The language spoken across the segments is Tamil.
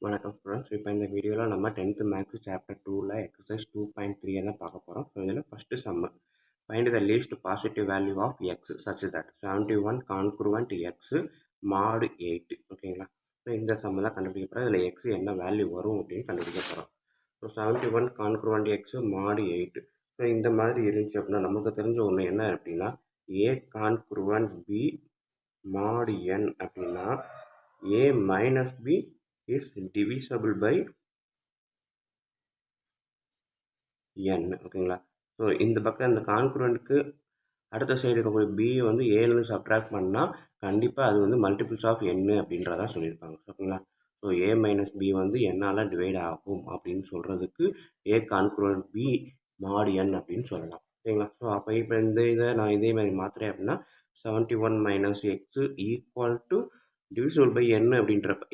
வணக்கம் ஸ்டூடெண்ட்ஸ். இப்போ இந்த வீடியோவில் நம்ம 10th மேக்ஸ் சாப்டர் 2ல் எக்ஸசைஸ் 2.3 தான் பார்க்க போகிறோம். ஸோ இதில் first some find the least positive value of x such that 71 congruent x mod 8. ஓகேங்களா? ஸோ இந்த சம்மு தான் கண்டுபிடிக்க போகிறோம். இதில் எக்ஸ் என்ன வேல்யூ வரும் அப்படின்னு கண்டுபிடிக்க போகிறோம். So 71 congruent x mod 8. So இந்த மாதிரி இருந்துச்சு அப்படின்னா நமக்கு தெரிஞ்ச ஒன்று என்ன அப்படின்னா ஏ கான்க்ருவன்ட் பி மாடு என் அப்படின்னா a minus b is divisible by n. ஓகேங்களா? ஸோ இந்த பக்கம் இந்த கான்குரண்ட்டுக்கு அடுத்த சைடு இருக்கக்கூடிய b வந்து ஏலேருந்து சப்ட்ராக்ட் பண்ணால் கண்டிப்பாக அது வந்து மல்டிபிள்ஸ் ஆஃப் n அப்படின்றதான் சொல்லியிருப்பாங்க. ஓகேங்களா? ஸோ a மைனஸ் b வந்து என்னால் டிவைட் ஆகும் அப்படின்னு சொல்கிறதுக்கு a congruent b mod n அப்படின்னு சொல்லலாம். ஓகேங்களா? ஸோ அப்போ இப்போ இதை நான் இதே மாதிரி மாற்றுறேன் அப்படின்னா 71 minus x equal to divisible by n அப்படின்றப்ப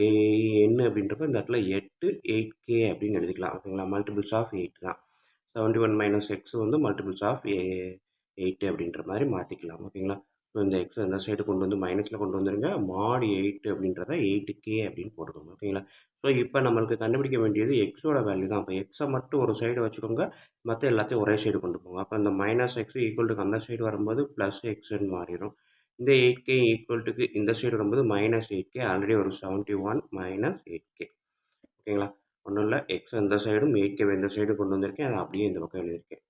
n அப்படின்றப்ப இந்த இடத்துல 8k அப்படின்னு எழுதிக்கலாம். ஓகேங்களா? மல்டிபிள்ஸ் ஆஃப் 8 தான். 71 மைனஸ் எக்ஸ் வந்து மல்டிபிள்ஸ் ஆஃப் 8 அப்படின்ற மாதிரி மாற்றிக்கலாம். ஓகேங்களா? ஸோ இந்த எக்ஸ் இந்த சைடு கொண்டு வந்து மைனஸில் கொண்டு வந்துருங்க. மாடு 8 அப்படின்றத 8k அப்படின்னு போட்டுக்கோங்க. ஓகேங்களா? ஸோ இப்போ நம்மளுக்கு கண்டுபிடிக்க வேண்டியது எக்ஸோட வேல்யூ தான். அப்போ எக்ஸை மட்டும் ஒரு சைடு வச்சுக்கோங்க, மற்ற எல்லாத்தையும் ஒரே சைடு கொண்டு போங்க. அப்போ இந்த மைனஸ் எக்ஸ் ஈக்குவல் டு அந்த சைடு வரும்போது ப்ளஸ் எக்ஸ்ன்னு மாறிடும். இந்த 8k ஈக்குவல்ட்டுக்கு இந்த சைடு வரும்போது மைனஸ் 8k. ஆல்ரெடி ஒரு 71 மைனஸ் 8k. ஓகேங்களா? ஒன்றும் இல்லை, எக்ஸ் இந்த சைடும் 8k இந்த சைடு கொண்டு வந்திருக்கேன், அதை அப்படியே இந்த பக்கம் எழுதியிருக்கேன்.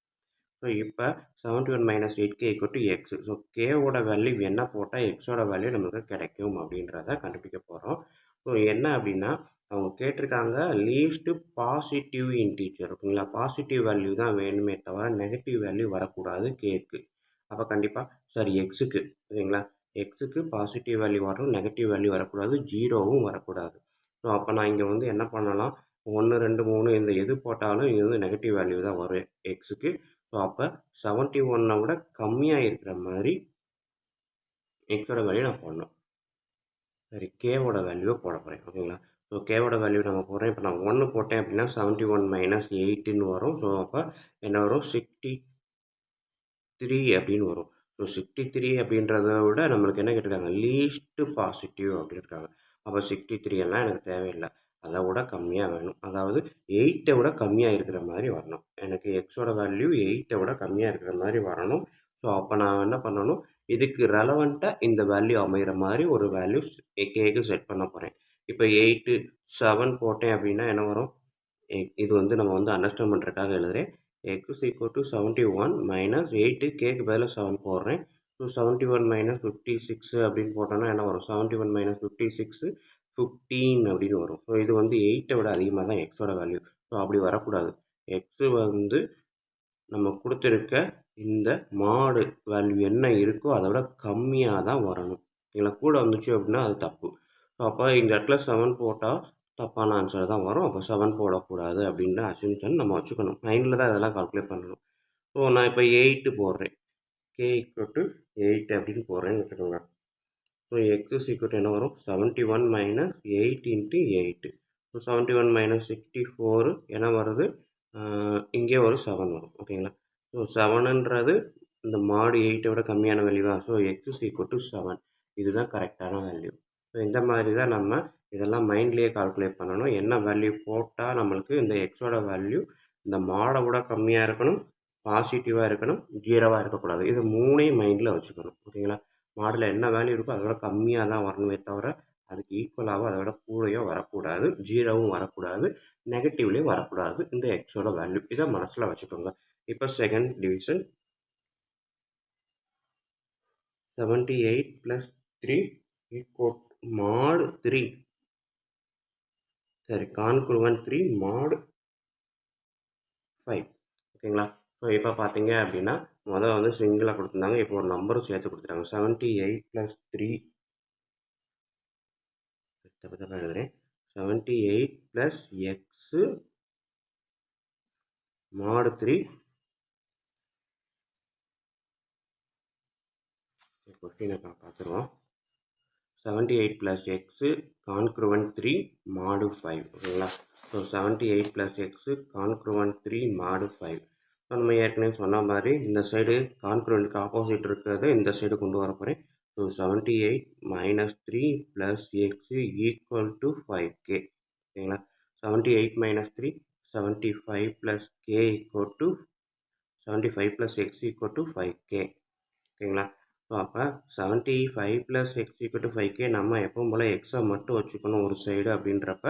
ஸோ இப்போ 71 minus 8k equal to x. So கேவோட வேல்யூ என்ன போட்டால் எக்ஸோட வேல்யூ நமக்கு கிடைக்கும் அப்படின்றத கண்டுபிடிக்க போகிறோம். ஸோ என்ன அப்படின்னா அவங்க கேட்டிருக்காங்க லீஸ்ட்டு பாசிட்டிவ் இன்டீஜர். ஓகேங்களா? பாசிட்டிவ் வேல்யூ தான் வேணுமே தவிர நெகட்டிவ் வேல்யூ வரக்கூடாது கேக்கு. அப்போ கண்டிப்பாக சாரி எக்ஸுக்கு. ஓகேங்களா? எக்ஸுக்கு பாசிட்டிவ் வேல்யூ வரணும், நெகட்டிவ் வேல்யூ வரக்கூடாது, ஜீரோவும் வரக்கூடாது. ஸோ அப்போ நான் இங்கே வந்து என்ன பண்ணலாம், 1 2 3 இந்த எது போட்டாலும் இது வந்து நெகட்டிவ் வேல்யூ தான் வரும் எக்ஸுக்கு. ஸோ அப்போ 71 விட கம்மியாக இருக்கிற மாதிரி எக்ஸோட வேல்யூ நான் போடணும். சரி, கேவோட வேல்யூவை போட போகிறேன். ஓகேங்களா? ஸோ கேவோட வேல்யூ நம்ம போடுறேன். இப்போ நான் 1 போட்டேன் அப்படின்னா 71 மைனஸ் 8ன்னு வரும். ஸோ அப்போ என்ன வரும், 63 அப்படின்னு வரும். ஸோ 63 அப்படின்றத விட நம்மளுக்கு என்ன கேட்டிருக்காங்க, லீஸ்ட்டு பாசிட்டிவ் அப்படின்னு இருக்காங்க. அப்போ 63 எல்லாம் எனக்கு தேவையில்லை, அதை விட கம்மியாக வேணும். அதாவது 8 விட கம்மியாக இருக்கிற மாதிரி வரணும். எனக்கு எக்ஸோட வேல்யூ 8 விட கம்மியாக இருக்கிற மாதிரி வரணும். ஸோ அப்போ நான் என்ன பண்ணணும், இதுக்கு ரெலவெண்ட்டாக இந்த வேல்யூ அமைகிற மாதிரி ஒரு வேல்யூ கேக்கு செட் பண்ண போகிறேன். இப்போ 8 7 போட்டேன் அப்படின்னா என்ன வரும், இது வந்து நம்ம வந்து அண்டர்ஸ்டாண்ட் பண்ணுறதுக்காக எழுதுகிறேன். x is equal to 71 minus 8 கேக்கு பதில் 7 போடுறேன். ஸோ 71 மைனஸ் 56 அப்படின்னு போட்டோன்னா என்ன வரும், 71 மைனஸ் 56 15 அப்படின்னு வரும். ஸோ இது வந்து 8 விட அதிகமாக தான் எக்ஸோட வேல்யூ. ஸோ அப்படி வரக்கூடாது. எக்ஸு வந்து நம்ம கொடுத்துருக்க இந்த மாடு வேல்யூ என்ன இருக்கோ அதை விட கம்மியாக தான் வரணும். இல்லை கூட வந்துச்சு அப்படின்னா அது தப்பு. ஸோ அப்போ இந்த இடத்துல 7 போட்டால் தப்பான ஆன்சர் தான் வரும். அப்போ 7 போடக்கூடாது அப்படின்ற அசம்ஷன் நம்ம வச்சுக்கணும். மைண்டில் தான் இதெல்லாம் கால்குலேட் பண்ணணும். ஸோ நான் இப்போ 8 போடுறேன். கே ஈக்குவல் டு 8 அப்படின்னு போடுறேன்னு வச்சுக்கோங்க. ஸோ எக்ஸ் ஈக்குவல் என்ன வரும், 71 மைனஸ் 8 இன்ட்டு 8. ஸோ 71 மைனஸ் 64 என்ன வருது, இங்கே ஒரு 7 வரும். ஓகேங்களா? ஸோ 7ன்றது இந்த மாடு 8 விட கம்மியான வேல்யூவா. So x equal to 7. இதுதான் கரெக்டான வேல்யூ. ஸோ இந்த மாதிரி தான் நம்ம இதெல்லாம் மைண்ட்லேயே கால்குலேட் பண்ணணும். என்ன வேல்யூ போட்டால் நம்மளுக்கு இந்த எக்ஸோட வேல்யூ இந்த மாடை விட கம்மியாக இருக்கணும், பாசிட்டிவாக இருக்கணும், ஜீரோவாக இருக்கக்கூடாது. இது மூணையும் மைண்டில் வச்சுக்கணும். ஓகேங்களா? மாடலில் என்ன வேல்யூ இருக்கோ அதை விட கம்மியாக தான் வரணுமே தவிர அதுக்கு ஈக்குவலாகவும் அதை விட கூடயோ வரக்கூடாது, ஜீரோவும் வரக்கூடாது, நெகட்டிவ்லேயும் வரக்கூடாது. இந்த எக்ஸோட வேல்யூ இதை மனசில் வச்சுக்கோங்க. இப்போ செகண்ட் டிவிஷன் 78 + 3 ஈக்குவல் மாடு 3. சரி, கான்குருவன் 3 மாடு 5. ஓகேங்களா? ஸோ இப்போ பார்த்தீங்க அப்படின்னா முதல் வந்து சிங்கிளாக கொடுத்துருந்தாங்க, இப்போ ஒரு நம்பரும் சேர்த்து கொடுத்துட்டாங்க. 78 + 3 எழுதுறேன். 78 + x mod 3. கொஸ்டினை பார்த்துருவோம். 78 + x கான்குருவன் 3 mod 5. ஓகேங்களா? So 78 + x கான்குருவன் 3 mod 5. ஸோ நம்ம ஏற்கனவே சொன்ன மாதிரி இந்த சைடு கான்குருவனுக்கு ஆப்போசிட் இருக்கிறத இந்த சைடு கொண்டு வர போகிறேன். So 78 - 3 + x equal to 5k. ஓகேங்களா. 78 minus 3 75 plus K equal to 75 plus X equal to 5k. ஓகேங்களா. ஸோ அப்போ 75 plus X equal to 5k நம்ம எப்பவும் போல் எக்ஸை மட்டும் வச்சுக்கணும் ஒரு சைடு அப்படின்றப்ப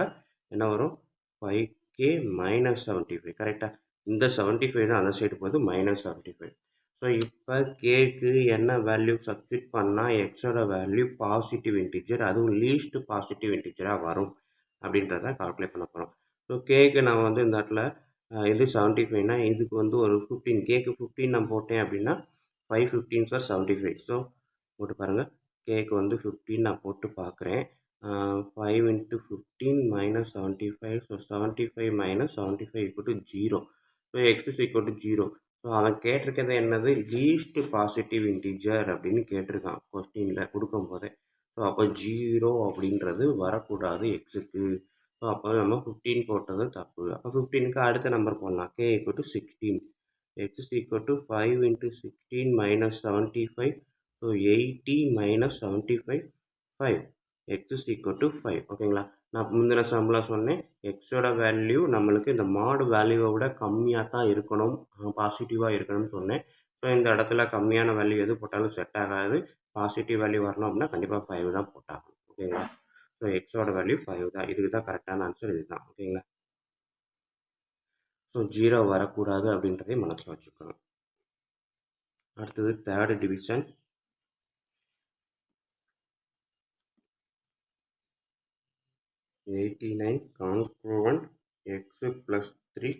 என்ன வரும், 5k மைனஸ் 75. கரெக்டாக இந்த 75 தான் அந்த சைடு போகுது, மைனஸ் 75. ஸோ இப்போ கேக்கு என்ன வேல்யூ சப்ஸ்டியூட் பண்ணால் எக்ஸோட வேல்யூ பாசிட்டிவ் இன்டிஜர், அதுவும் லீஸ்ட் பாசிட்டிவ் இன்டிஜராக வரும் அப்படின்றத கால்குலேட் பண்ண போகிறோம். ஸோ கேக்கு நான் வந்து இந்த இடத்துல இது 75னா இதுக்கு வந்து ஒரு 15, கேக்கு 15 நான் போட்டேன் அப்படின்னா 5 15 சார் 75. ஸோ போட்டு பாருங்கள், கேக்கு வந்து 15 நான் போட்டு பார்க்குறேன். 5 × 15 minus 75. So 75 minus 75 equal to 0. So x is equal to 0. So அவன் கேட்டிருக்கிறது என்னது, லீஸ்ட் பாசிட்டிவ் இன்டிஜர் அப்படின்னு கேட்டிருக்கான் கொஸ்டினில் கொடுக்கும் போதே. ஸோ அப்போ 0 அப்படின்றது வரக்கூடாது எக்ஸுக்கு. ஸோ அப்போ நம்ம 15 போட்டது தப்பு. அப்போ 15க்கு அடுத்த நம்பர் போடலாம், K equal to 16. X is equal to 5 × 16 minus 75. So 80 minus 75 5. X is equal to 5. ஓகேங்களா. நான் முந்தின சம்பளம் சொன்னேன், எக்ஸோட வேல்யூ நம்மளுக்கு இந்த மாடு வேல்யூவை விட கம்மியாக தான் இருக்கணும், பாசிட்டிவாக இருக்கணும்னு சொன்னேன். ஸோ இந்த இடத்துல கம்மியான வேல்யூ எது போட்டாலும் செட் ஆகாது. பாசிட்டிவ் வேல்யூ வரணும் அப்படின்னா கண்டிப்பாக 5 தான் போட்டாகணும். ஓகேங்களா. ஸோ எக்ஸோட வேல்யூ 5 தான். இதுக்கு தான் கரெக்டான ஆன்சர் இது தான். ஓகேங்களா. ஸோ 0 வரக்கூடாது அப்படின்றதையும் மனசில் வச்சுக்கணும். அடுத்தது third division. 89 congruent x plus 3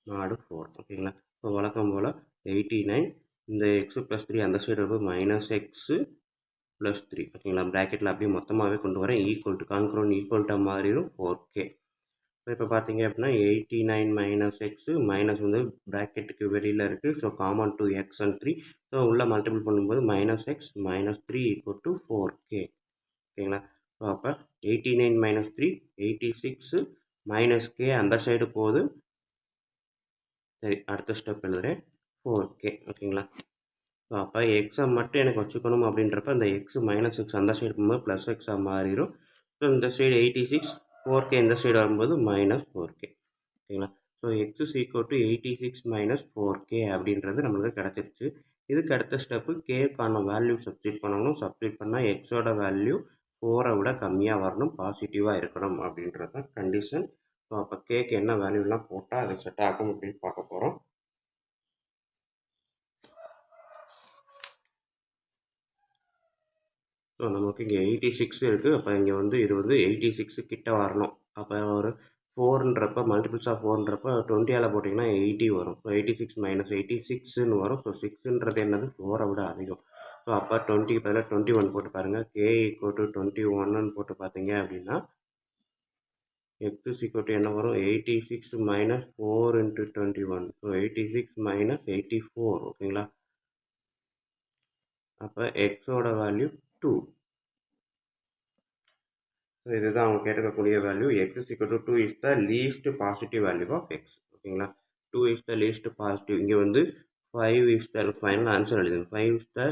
mod 4. ஓகேங்களா. ஸோ வழக்கம் போல் 89 இந்த எக்ஸ் ப்ளஸ் 3 அந்த சைடு வந்து மைனஸ் எக்ஸு ப்ளஸ் 3. ஓகேங்களா. ப்ராக்கெட்டில் அப்படியே மொத்தமாகவே கொண்டு வரேன், ஈக்குவல் டு கான்க்ரூவன்ட் ஈக்குவல்ட்டாக மாறிடும் 4k. ஸோ இப்போ பார்த்தீங்க அப்படின்னா 89 மைனஸ் எக்ஸு மைனஸ் வந்து ப்ராக்கெட்டுக்கு வெளியில் இருக்குது. So common to X and 3. So உள்ளே மல்டிபிள் பண்ணும்போது minus X minus 3 equal to 4k. ஓகேங்களா. ஸோ அப்போ 89 மைனஸ் 3 86 மைனஸ் கே அந்த சைடு போகுது. சரி, அடுத்த ஸ்டெப் எழுதுகிறேன், 4k. ஓகேங்களா. ஸோ அப்போ எக்ஸை மட்டும் எனக்கு வச்சுக்கணும் அப்படின்றப்ப இந்த எக்ஸ் மைனஸ் எக்ஸ் அந்த சைடு போகும்போது ப்ளஸ் எக்ஸாக மாறிடும். ஸோ இந்த சைடு 86, 4k இந்த சைடு வரும்போது மைனஸ் 4k. ஓகேங்களா. So x is equal to 86 minus 4k அப்படின்றது நம்மளுக்கு கிடச்சிருச்சு. இதுக்கு அடுத்த ஸ்டெப்பு கேக்கான வேல்யூ சப்ஸ்டியூட் பண்ணணும். சப்ஸ்டியூட் பண்ணால் எக்ஸோட வேல்யூ 4ஐ விட கம்மியாக வரணும், பாசிட்டிவாக இருக்கணும் அப்படின்றது தான் கண்டிஷன். ஸோ அப்போ கேக்கு என்ன வேல்யூலாம் போட்டால் அது செட் ஆகும் அப்படின்னு பார்க்க போகிறோம். ஸோ நமக்கு இங்கே 86 இருக்குது. அப்போ இங்கே வந்து இது வந்து 86 கிட்ட வரணும். அப்போ ஒரு 4ன்றப்ப மல்டிபிள்ஸ் ஆஃப் 4ன்றப்ப 20ஆல் போட்டிங்கன்னா 80 வரும். ஸோ 86 மைனஸ் 86ன்னு வரும். ஸோ 6ன்றது என்னது, 4ஐ விட அதிகம். ஸோ அப்போ 20க்கு பதிலாக 21 போட்டு பாருங்கள், கே ஈக்குவல் டு 21ன்னு போட்டு பார்த்தீங்க அப்படின்னா எக்ஸ் ஈக்குவல் டு என்ன வரும், 86 மைனஸ் 4 × 21. So 86 minus 84. ஓகேங்களா. அப்போ எக்ஸோட வேல்யூ 2. ஸோ இதுதான் அவங்க கேட்டுக்கக்கூடிய value. X is equal to 2 is the least positive value of x. ஓகேங்களா. 2 இஸ் த லீஸ்ட் பாசிட்டிவ். இங்கே வந்து 5 இஸ் த ஃபைனல் ஆன்சர் எழுதுங்க. 5 இஸ் த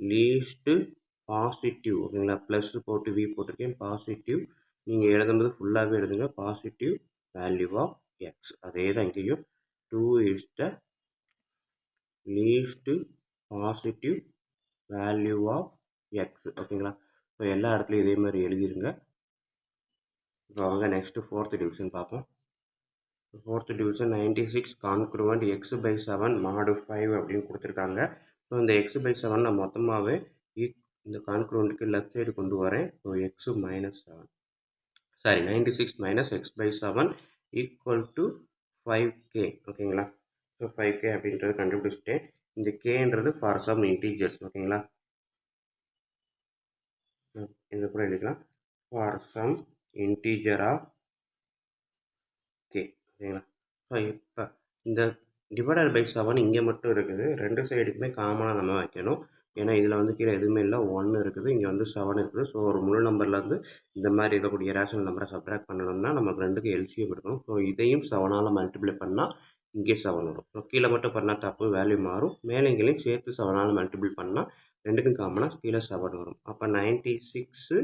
லீஸ்ட் பாசிட்டிவ். ஓகேங்களா. ப்ளஸ் போட்டு வி போட்டிருக்கேன், பாசிட்டிவ். நீங்கள் எழுதும்போது ஃபுல்லாகவே எழுதுங்க, பாசிட்டிவ் வேல்யூ ஆஃப் எக்ஸ். அதே தான் இங்கேயும் 2 is the least positive value of x. ஓகேங்களா. ஸோ எல்லா இடத்துலையும் இதே மாதிரி எழுதிருங்க. இப்போ அவங்க நெக்ஸ்ட்டு 4th டிவிஷன் பார்ப்போம். 4th division 96 congruent X by 7 மாடு 5 அப்படின்னு கொடுத்துருக்காங்க. ஸோ இந்த எக்ஸ் பை 7 நான் மொத்தமாகவே இந்த கான்க்ரூவன்ட்டுக்கு லெஃப்ட் சைடு கொண்டு வரேன். So x minus 7, sorry 96 minus x by 7 equal to 5k. ஓகேங்களா. ஸோ 5k அப்படின்றது கண்டுபிடிச்சிட்டேன். இந்த கேன்றது ஃபார் சம் இன்டீஜர்ஸ். ஓகேங்களா. இதை கூட எழுதிக்கலாம், for some integer of k. ஓகேங்களா. ஸோ இப்போ இந்த டிவைடட் பை 7 இங்கே மட்டும் இருக்குது. ரெண்டு சைடுக்குமே காமனாக நம்ம வைக்கணும். ஏன்னா இதில் வந்து கீழே எதுவுமே இல்லை, 1 இருக்குது, இங்கே வந்து 7 இருக்குது. ஸோ ஒரு முழு நம்பர்லேருந்து இந்த மாதிரி இருக்கக்கூடிய ரேஷனல் நம்பரை சப்ட்ராக்ட் பண்ணணும்னா நமக்கு ரெண்டுக்கு எல்சிஎம் எடுக்கணும். ஸோ இதையும் 7ஆல் மல்டிப்ளை பண்ணால் இங்கே 7 வரும். ஸோ கீழே மட்டும் பண்ணால் தப்பு, வேல்யூ மாறும். மேலே இங்கேயும் சேர்த்து 7ஆல் மல்டிபிள் பண்ணால் ரெண்டுக்கும் காமனாக கீழே 7 வரும். அப்போ 96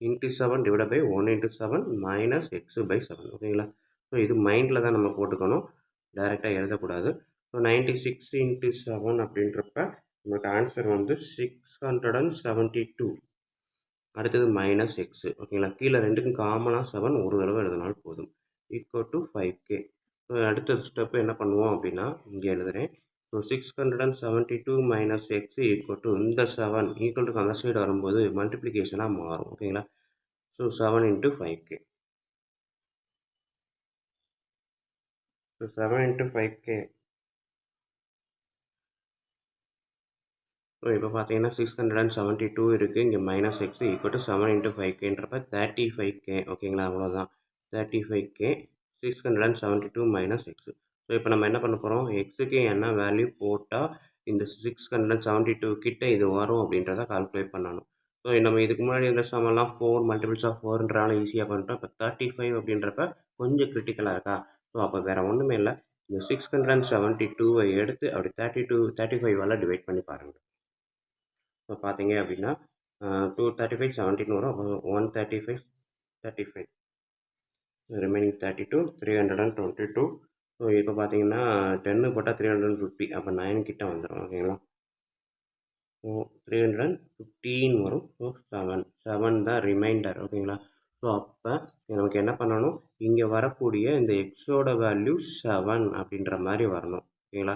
into 7 divide by 1 into 7 minus x by 7 ஓகேங்களா. ஸோ இது மைண்டில் தான் நம்ம போட்டுக்கணும், டைரெக்டாக எழுதக்கூடாது. ஸோ 96 இன்ட்டு 7 அப்படின்றப்ப நமக்கு ஆன்சர் வந்து 672. அடுத்தது மைனஸ் எக்ஸு ஓகேங்களா. கீழே ரெண்டுக்கும் காமனாக 7 ஒரு தடவை எழுதினாலும் போதும். Equal to 5K. ஸோ அடுத்த ஸ்டெப்பு என்ன பண்ணுவோம் அப்படின்னா, இங்கே எழுதுகிறேன். So 672 minus x equal to இந்த 7 ஈக்குவல் டு அந்த சைடு வரும்போது மல்டிப்ளிகேஷனாக மாறும் ஓகேங்களா. So 7 into 5K. So 7 into 5K. So இப்போ பார்த்தீங்கன்னா 672 இருக்குது, இங்கே minus x equal to 7 into 5Kன்றப்ப 35K ஓகேங்களா. அவ்வளோதான் 35K 672 மைனஸ் எக்ஸு. ஸோ இப்போ நம்ம என்ன பண்ண போகிறோம், எக்ஸுக்கு என்ன வேல்யூ போட்டால் இந்த 672 கிட்ட இது வரும் அப்படின்றத கால்குலேட் பண்ணணும். ஸோ நம்ம இதுக்கு முன்னாடி இந்த சமெல்லாம் 4 மல்டிபிள்ஸ் ஆஃப் 4ன்றனால ஈஸியாக பண்ணிட்டோம். இப்போ 35 அப்படின்றப்ப கொஞ்சம் கிரிட்டிக்கலாக இருக்கா. ஸோ அப்போ வேறு ஒன்றுமே இல்லை, இந்த 672 எடுத்து அப்படி 35 டிவைட் பண்ணி பாருங்கள். ஸோ பார்த்தீங்க அப்படின்னா 235 17 வரும். அப்போ 135 35 ரிமைனிங் 32 322. ஸோ இப்போ பார்த்தீங்கன்னா 10 போட்டால் 350, அப்போ 9 கிட்ட வந்துடும் ஓகேங்களா. ஸோ 315 வரும். ஸோ 7 தான் ரிமைண்டர் ஓகேங்களா. ஸோ அப்போ நமக்கு என்ன பண்ணணும், இங்கே வரக்கூடிய இந்த எக்ஸோட வேல்யூ 7 அப்படின்ற மாதிரி வரணும் ஓகேங்களா.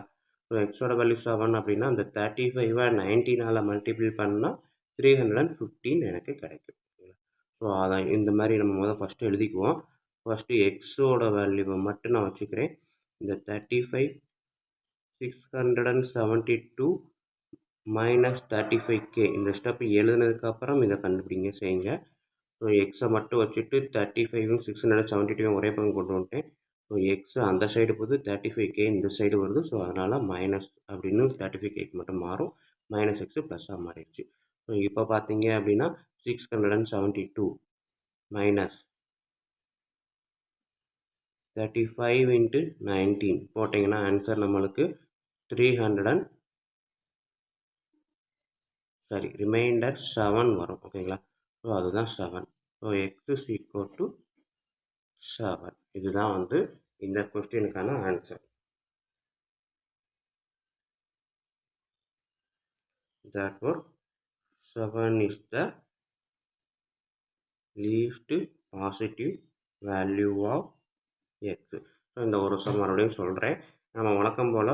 ஸோ எக்ஸோட வேல்யூ 7 அப்படின்னா அந்த 35 19 மல்டிபிள் பண்ணால் 315 எனக்கு கிடைக்கும். ஸோ அதான் இந்த மாதிரி நம்ம ஃபஸ்ட்டு எழுதிக்குவோம். ஃபஸ்ட்டு எக்ஸோட வேல்யூவை மட்டும் நான் வச்சுக்கிறேன். இந்த 35 672 மைனஸ் 35K இந்த ஸ்டெப் எழுதுனதுக்கப்புறம் இதை கண்டுபிடிங்க செய்யுங்க. ஸோ எக்ஸை மட்டும் வச்சுட்டு 35 672 ஒரே பக்கம் கொண்டு வந்துட்டேன். ஸோ எக்ஸ் அந்த சைடு போகுது, 35K இந்த சைடு வருது. ஸோ அதனால் மைனஸ் அப்படின்னு 35Kக்கு மட்டும் மாறும், மைனஸ் எக்ஸு ப்ளஸ்ஸாக மாறிடுச்சு. ஸோ இப்போ பார்த்தீங்க அப்படின்னா 672 மைனஸ் 35 இன்ட்டு 19 போட்டிங்கன்னா ஆன்சர் நம்மளுக்கு 300 ரிமைண்டர் 7 வரும் ஓகேங்களா. ஸோ அதுதான் 7. So x is equal to 7. இதுதான் வந்து இந்த கொஸ்டினுக்கான answer. Therefore 7 is the least positive value of x. So இந்த ஒரு வருஷம் மறுபடியும் சொல்கிறேன். நம்ம வழக்கம் போல்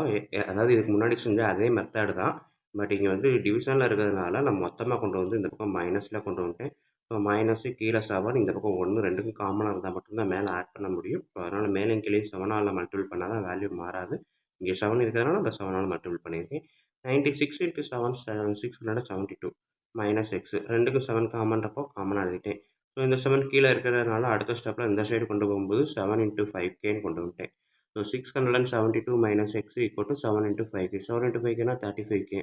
அதாவது இதுக்கு முன்னாடி செஞ்ச அதே மெத்தடு தான், பட் இங்கே வந்து டிவிஷனில் இருக்கிறதுனால நான் மொத்தமாக கொண்டு வந்து இந்த பக்கம் மைனஸில் கொண்டு வந்துட்டேன். ஸோ மைனஸு கீழே 7, இந்த பக்கம் 1 ரெண்டுக்கும் காமனாக இருந்தால் மட்டும்தான் மேலே ஆட் பண்ண முடியும். ஸோ அதனால் மேலே கீழே 7ஆல் மல்டிபிள் பண்ணால் தான் வேல்யூ மாறாது. இங்கே 7 இருக்கிறதுனால அந்த 7ஆல் மல்டிபிள் பண்ணியிருக்கேன். 96 இன்ட்டு 7 672 மைனஸ் எக்ஸு ரெண்டுக்கும் 7 காமன்றப்போ காமனாக எழுதிட்டேன். ஸோ இந்த 7 கீழே இருக்கிறதுனால அடுத்த ஸ்டெப்பில் இந்த சைடு கொண்டு போகும்போது 7 இன்ட்டு 5Kன்னு கொண்டு வந்துட்டேன். So 672 minus x equal to 7 into 5K. 7 into 5Kனா 35K.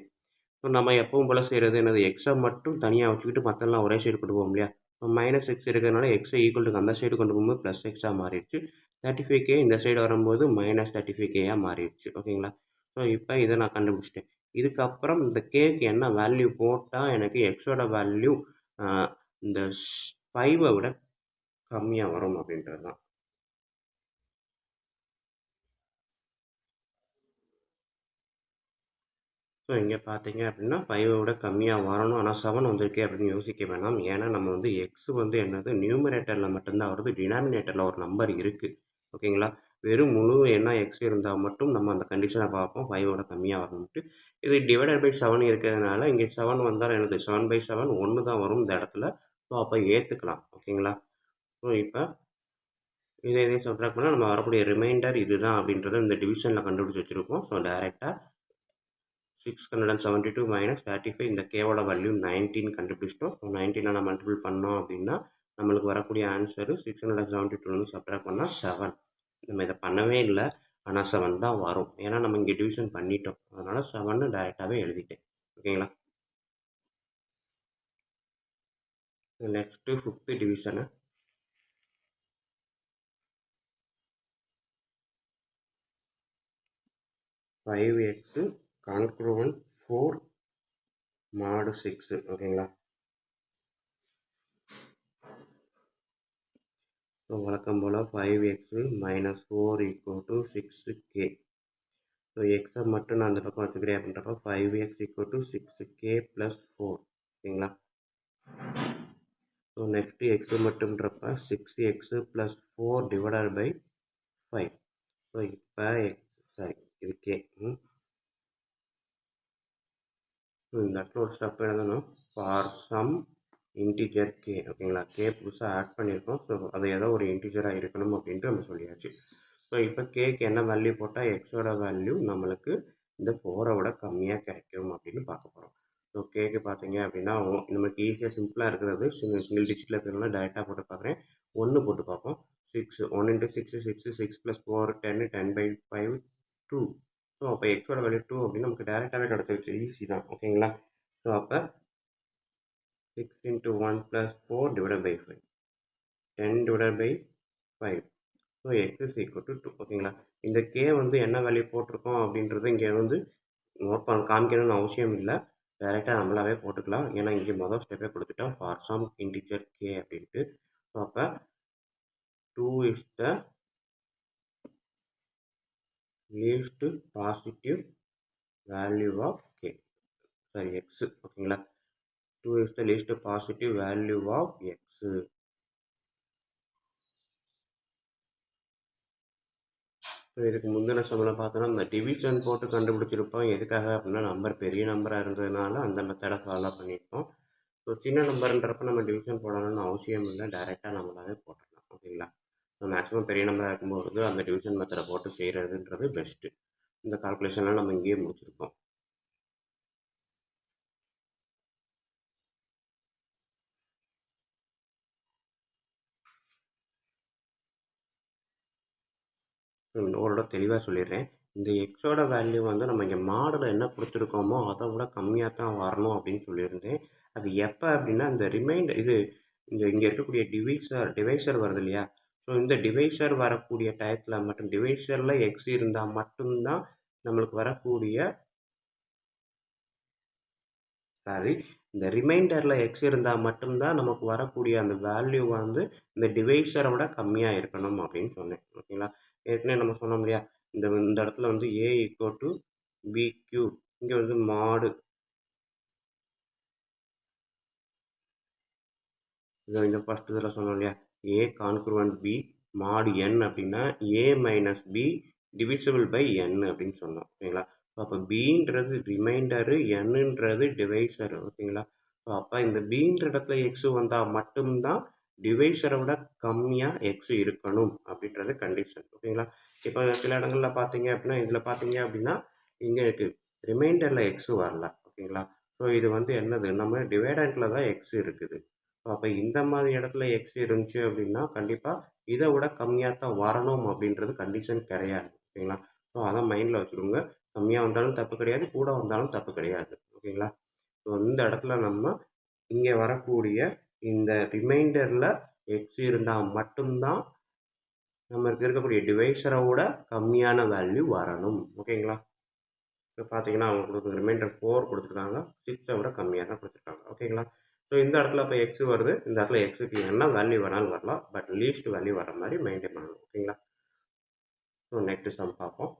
ஸோ நம்ம எப்பவும் போல் செய்கிறது என்னது, எக்ஸை மட்டும் தனியாக வச்சுக்கிட்டு மற்றெல்லாம் ஒரே சைடு கொண்டு போக முடியாது. இப்போ மைனஸ் எக்ஸ் இருக்கிறதுனால எக்ஸை ஈக்குவல் டு அந்த சைடு கொண்டு போகும்போது ப்ளஸ் எக்ஸாக மாறிடுச்சு. 35K இந்த சைடு வரும்போது மைனஸ் 35Kயாக மாறிடுச்சு ஓகேங்களா. ஸோ இப்போ இதை நான் கண்டுபிடிச்சிட்டேன். இதுக்கப்புறம் இந்த கேக்கு என்ன வேல்யூ போட்டால் எனக்கு எக்ஸோட வேல்யூ இந்த 5 விட கம்மியாக வரும் அப்படின்றது தான். ஸோ இங்கே பார்த்தீங்க அப்படின்னா 5 விட கம்மியாக வரணும், ஆனால் 7 வந்திருக்கே அப்படின்னு யோசிக்க வேணாம். ஏன்னா நம்ம வந்து எக்ஸ் வந்து என்னது நியூமரேட்டரில் மட்டும்தான் வருது, டினாமினேட்டரில் ஒரு நம்பர் இருக்குது ஓகேங்களா. வெறும் முழு எண்ணா எக்ஸ் இருந்தால் மட்டும் நம்ம அந்த கண்டிஷனை பார்ப்போம் 5 விட கம்மியாக வரணும்ட்டு. இது டிவைடட் பை 7 இருக்கிறதுனால இங்கே 7 வந்தால் எனது 7/7 1 தான் வரும் இந்த இடத்துல. ஸோ அப்போ ஏற்றுக்கலாம் ஓகேங்களா. ஸோ இப்போ இதை சப்ட்ராக்ட் பண்ணால் நம்ம வரக்கூடிய ரிமைண்டர் இதுதான் அப்படின்றத இந்த டிவிஷனில் கண்டுபிடிச்சி வச்சுருக்கோம். ஸோ டேரெக்டாக 672 மைனஸ் 35 இந்த கேவோட வேல்யூ 19 கண்டுபிடிச்சிட்டோம். ஸோ 19 மல்டிபிள் பண்ணோம் அப்படின்னா நம்மளுக்கு வரக்கூடிய ஆன்சரு 672 சப்ட்ராக்ட் பண்ணால் 7. நம்ம இதை பண்ணவே இல்லை, ஆனால் 7 தான் வரும். ஏன்னா நம்ம இங்கே டிவிஷன் பண்ணிட்டோம், அதனால் 7 டைரெக்டாகவே எழுதிட்டேன் ஓகேங்களா. Next 5th division 5x congruent 4 mod 6 ஓகேங்களா. ஸோ வழக்கம் போல் 5x minus 4 equal to 6k. So எக்ஸை மட்டும் நான் அந்த பக்கம் வச்சுக்கிறேன் அப்படின்றப்ப 5x equal to 6k plus 4. ஓகேங்களா? ஸோ நெக்ஸ்ட்டு எக்ஸு மட்டும்ன்றப்ப 6x plus 4 divided by 5. So இப்போ இது கே. ஸோ இந்த இடத்துல ஒரு ஸ்டெப் எழுதணும். For some integer k. ஓகேங்களா? கே புதுசாக ஆட் பண்ணியிருக்கோம். ஸோ அது ஏதோ ஒரு இன்டிஜராக இருக்கணும் அப்படின்ட்டு நம்ம சொல்லியாச்சு. ஸோ இப்போ கேக்கு என்ன வேல்யூ போட்டால் எக்ஸோட வேல்யூ நம்மளுக்கு இந்த 4 விட கம்மியாக கிடைக்கும் அப்படின்னு பார்க்க போகிறோம். ஸோ கேக்கு பார்த்தீங்க அப்படின்னா நமக்கு ஈஸியாக சிம்பிளாக இருக்கிறது சிங்கிள் டிஜிட்டில் இருக்கிறதுனால டேரெக்டாக போட்டு பார்க்குறேன். 1 போட்டு பார்ப்போம். 6 1 into 6 6 6 plus 4 10 10/5 2. ஸோ அப்போ எக்ஸோட வேல்யூ 2 அப்படின்னு நமக்கு டேரெக்டாகவே கிடச்சிருச்சு. ஈஸி தான். ஓகேங்களா? ஸோ அப்போ 6 into 1 plus 4 divided by 5. 10 divided by 5. So x is equal to 2. ஓகேங்களா? இந்த k வந்து என்ன வேல்யூ போட்டிருக்கோம் அப்படின்றது இங்கே வந்து நோட் காமிக்கணும்னு அவசியம் இல்லை. டைரெக்டாக நம்மளாவே போட்டுக்கலாம். ஏன்னா இங்கே மொதல் ஸ்டெப்பே கொடுத்துட்டோம் ஃபார் சம் இன்டிஜர் k அப்படின்ட்டு. ஸோ அப்போ 2 is the least positive value of k. Sorry x. ஓகேங்களா? 2 is the least positive value of x. So இதுக்கு முந்தின சமயம் பார்த்தோன்னா இந்த டிவிஷன் போட்டு கண்டுபிடிச்சிருப்போம். எதுக்காக அப்படின்னா நம்பர் பெரிய நம்பராக இருந்ததுனால அந்த மெத்தடை ஃபாலோ பண்ணியிருப்போம். ஸோ சின்ன நம்பர்ன்றப்ப நம்ம டிவிஷன் போடணும்னு அவசியம் இல்லை. டைரெக்டாக நம்மளாவே போட்டுடலாம். ஓகேங்களா? ஸோ மேக்ஸிமம் பெரிய நம்பராக இருக்கும்போது அந்த டிவிஷன் மெத்தடை போட்டு செய்கிறதுன்றது பெஸ்ட்டு. இந்த கால்குலேஷன்லாம் நம்ம இங்கேயே முடிச்சிருக்கோம். ஓரளவு தெளிவாக சொல்லிடுறேன். இந்த எக்ஸோட வேல்யூ வந்து நம்ம இங்கே மாடலில் என்ன கொடுத்துருக்கோமோ அதை விட கம்மியாக தான் வரணும் அப்படின்னு சொல்லியிருந்தேன். அது எப்போ அப்படின்னா இந்த ரிமைண்டர் இங்கே இருக்கக்கூடிய டிவைசர் வருது இல்லையா? ஸோ இந்த டிவைசர் வரக்கூடிய டயத்தில் மட்டும் டிவைசரில் எக்ஸ் இருந்தால் மட்டும்தான் நம்மளுக்கு வரக்கூடிய இந்த ரிமைண்டரில் எக்ஸ் இருந்தால் மட்டும்தான் நமக்கு வரக்கூடிய அந்த வேல்யூ வந்து இந்த டிவைசரை விட கம்மியாக இருக்கணும் அப்படின்னு சொன்னேன். ஓகேங்களா? ஏற்கனவே நம்ம சொன்னோம் இல்லையா? இந்த இடத்துல வந்து a ஈக்குவல் டு பிக்யூ. இங்கே வந்து மாடு இந்த ஃபஸ்ட் இதில் சொன்னோம் இல்லையா? a congruent b mod n அப்படின்னா a minus b divisible by n அப்படின்னு சொன்னோம். ஓகேங்களா? ஸோ அப்போ பின்றது ரிமைண்டரு, என்னன்றது டிவைசரு. ஓகேங்களா? ஸோ அப்போ இந்த பின்ற இடத்துல எக்ஸு வந்தால் மட்டும்தான் டிவைசரை விட கம்மியாக எக்ஸ் இருக்கணும் அப்படின்றது கண்டிஷன். ஓகேங்களா? இப்போ சில இடங்களில் பார்த்தீங்க அப்படின்னா இதில் பார்த்தீங்க அப்படின்னா இங்கே இருக்குது ரிமைண்டரில் எக்ஸு வரல. ஓகேங்களா? ஸோ இது வந்து என்னது நம்ம டிவைடண்டில் தான் எக்ஸ் இருக்குது. ஸோ அப்போ இந்த மாதிரி இடத்துல எக்ஸ் இருந்துச்சு அப்படின்னா கண்டிப்பாக இதை விட கம்மியாக தான் வரணும் அப்படின்றது கண்டிஷன் கிடையாது. ஓகேங்களா? ஸோ அதை மைண்டில் வச்சுக்கோங்க. கம்மியாக வந்தாலும் தப்பு கிடையாது, கூட வந்தாலும் தப்பு கிடையாது. ஓகேங்களா? ஸோ இந்த இடத்துல நம்ம இங்கே வரக்கூடிய இந்த ரிமைண்டரில் எக்ஸ் இருந்தால் மட்டும்தான் நமக்கு இருக்கக்கூடிய டிவைசரை விட கம்மியான வேல்யூ வரணும். ஓகேங்களா? இப்போ பார்த்தீங்கன்னா அவங்க கொடுக்குற ரிமைண்டர் 4 கொடுத்துருக்காங்க. 6 விட கம்மியாக தான் கொடுத்துருக்காங்க. ஓகேங்களா? ஸோ இந்த இடத்துல இப்போ எக்ஸ் வருது. இந்த இடத்துல எக்ஸுக்கு என்ன வேல்யூ வேணாலும் வரலாம். பட் லீஸ்ட் வேல்யூ வர மாதிரி மெயின்டைன் பண்ணணும். ஓகேங்களா? ஸோ நெக்ஸ்ட் சம் பார்ப்போம்.